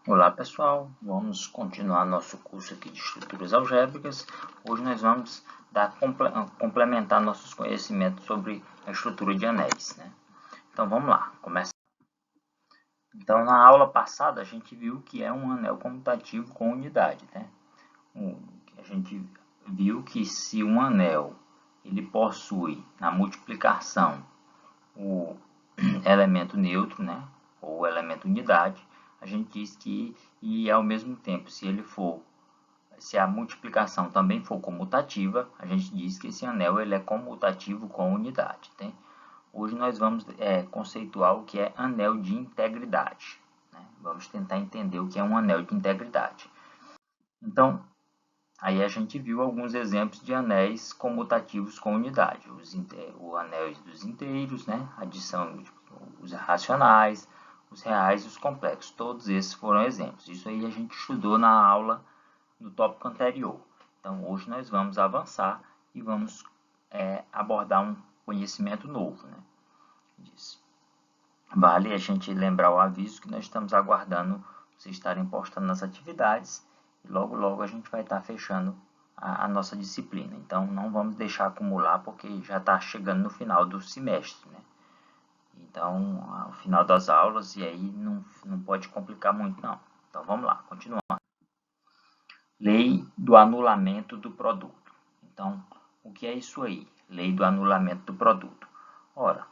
Olá pessoal, vamos continuar nosso curso aqui de estruturas algébricas. Hoje nós vamos complementar nossos conhecimentos sobre a estrutura de anéis, né? Então vamos lá, começa. Então na aula passada a gente viu que é um anel comutativo com unidade, né? A gente viu que se um anel ele possui na multiplicação o elemento neutro, né, ou elemento unidade, a gente diz que, e ao mesmo tempo, se a multiplicação também for comutativa, a gente diz que esse anel ele é comutativo com unidade. Né? Hoje nós vamos conceituar o que é anel de integridade. Né? Vamos tentar entender o que é um anel de integridade. Então, aí a gente viu alguns exemplos de anéis comutativos com unidade. Os anéis dos inteiros, né? Adição, os racionais, os reais e os complexos. Todos esses foram exemplos. Isso aí a gente estudou na aula no tópico anterior. Então, hoje nós vamos avançar e vamos abordar um conhecimento novo, né? Disso. Vale a gente lembrar o aviso que nós estamos aguardando vocês estarem postando nas atividades e logo logo a gente vai estar fechando a nossa disciplina. Então não vamos deixar acumular porque já está chegando no final do semestre, né? Então, ao final das aulas, e aí não pode complicar muito não. Então vamos lá, continuando. Lei do anulamento do produto. Então, o que é isso aí? Lei do anulamento do produto. Ora,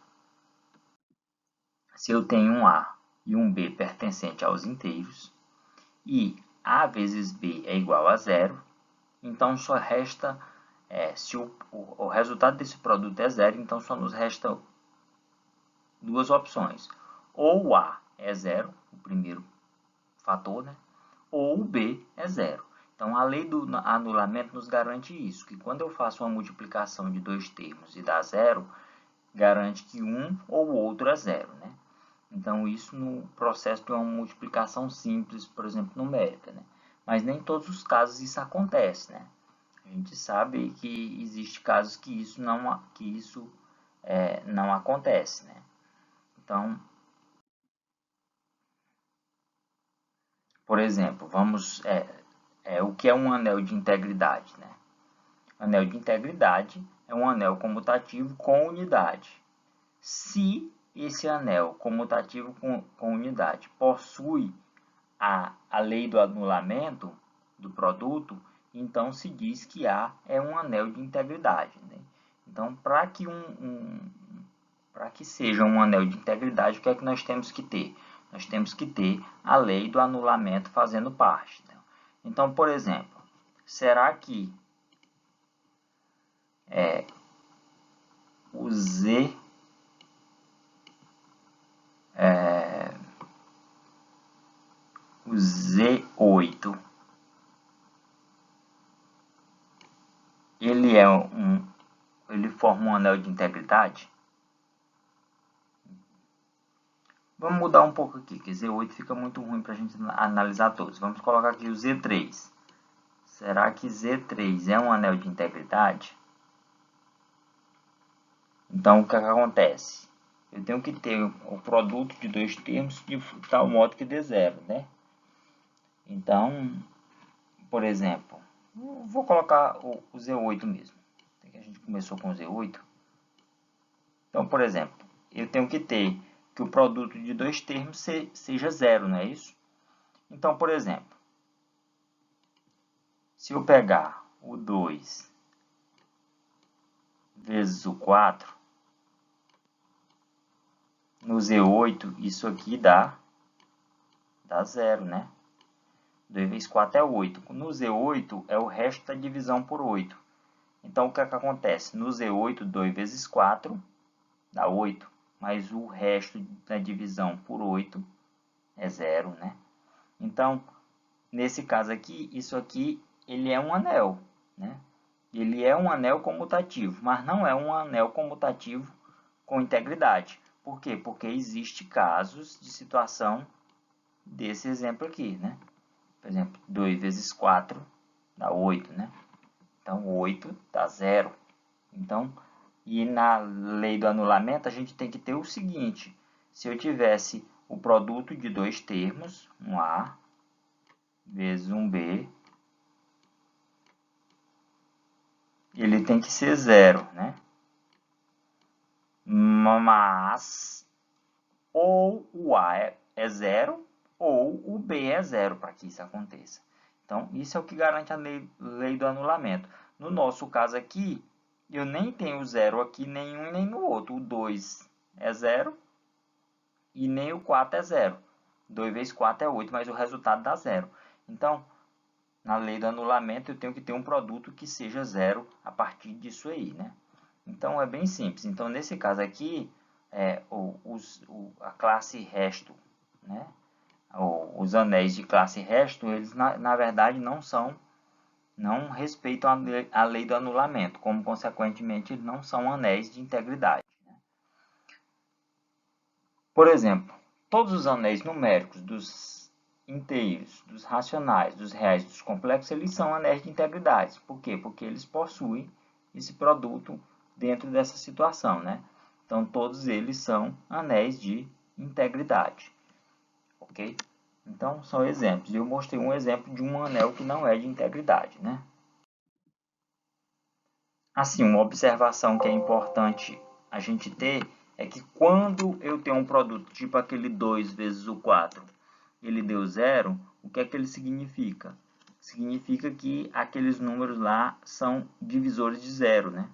se eu tenho um A e um B pertencente aos inteiros, e A vezes B é igual a zero, então só resta, se o resultado desse produto é zero, então só nos resta duas opções. Ou o A é zero, o primeiro fator, né? Ou o B é zero. Então, a lei do anulamento nos garante isso, que quando eu faço uma multiplicação de dois termos e dá zero, garante que um ou outro é zero, né? Então, isso no processo de uma multiplicação simples, por exemplo, numérica, né? Mas nem em todos os casos isso acontece, né? A gente sabe que existe casos que isso não acontece, né? Então, por exemplo, o que é um anel de integridade, né? Anel de integridade é um anel comutativo com unidade. Se esse anel comutativo com unidade possui a lei do anulamento do produto, então se diz que A é um anel de integridade. Né? Então, para que seja um anel de integridade, o que é que nós temos que ter? Nós temos que ter a lei do anulamento fazendo parte. Né? Então, por exemplo, será que o Z o Z8 ele forma um anel de integridade? Vamos mudar um pouco aqui, que Z8 fica muito ruim para a gente analisar todos. Vamos colocar aqui o Z3. Será que Z3 é um anel de integridade? Então, o que acontece? Eu tenho que ter o produto de dois termos de tal modo que dê zero, né? Então, por exemplo, vou colocar o Z8 mesmo. A gente começou com o Z8. Então, por exemplo, eu tenho que ter que o produto de dois termos seja zero, não é isso? Então, por exemplo, se eu pegar o 2 vezes o 4, no Z8, isso aqui dá zero, né? 2 vezes 4 é 8. No Z8, é o resto da divisão por 8. Então, o que acontece? No Z8, 2 vezes 4 dá 8. Mas o resto da divisão por 8 é zero, né? Então, nesse caso aqui, isso aqui, ele é um anel, né? Ele é um anel comutativo, mas não é um anel comutativo com integridade. Por quê? Porque existe casos de situação desse exemplo aqui, né? Por exemplo, 2 vezes 4 dá 8, né? Então, 8 dá 0. Então, e na lei do anulamento, a gente tem que ter o seguinte. Se eu tivesse o produto de dois termos, um A, vezes 1b, ele tem que ser 0, né? Mas ou o A é 0 ou o B é 0 para que isso aconteça. Então, isso é o que garante a lei do anulamento. No nosso caso aqui, eu nem tenho 0 aqui, nem um nem no outro. O 2 é 0 e nem o 4 é 0. 2 vezes 4 é 8, mas o resultado dá 0. Então, na lei do anulamento, eu tenho que ter um produto que seja 0 a partir disso aí, né? Então, é bem simples. Então, nesse caso aqui, a classe resto, né? Os anéis de classe resto, eles na verdade não respeitam a lei do anulamento, como consequentemente eles não são anéis de integridade, né? Por exemplo, todos os anéis numéricos dos inteiros, dos racionais, dos reais, dos complexos, eles são anéis de integridade. Por quê? Porque eles possuem esse produto dentro dessa situação, né? Então, todos eles são anéis de integridade, ok? Então, são exemplos. Eu mostrei um exemplo de um anel que não é de integridade, né? Assim, uma observação que é importante a gente ter é que quando eu tenho um produto tipo aquele 2 vezes o 4, ele deu 0, o que é que ele significa? Significa que aqueles números lá são divisores de 0, né?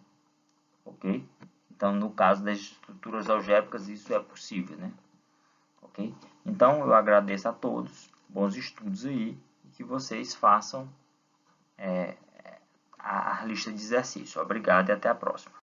Ok? Então, no caso das estruturas algébricas, isso é possível, né? Ok? Então, eu agradeço a todos, bons estudos aí, e que vocês façam a lista de exercícios. Obrigado e até a próxima.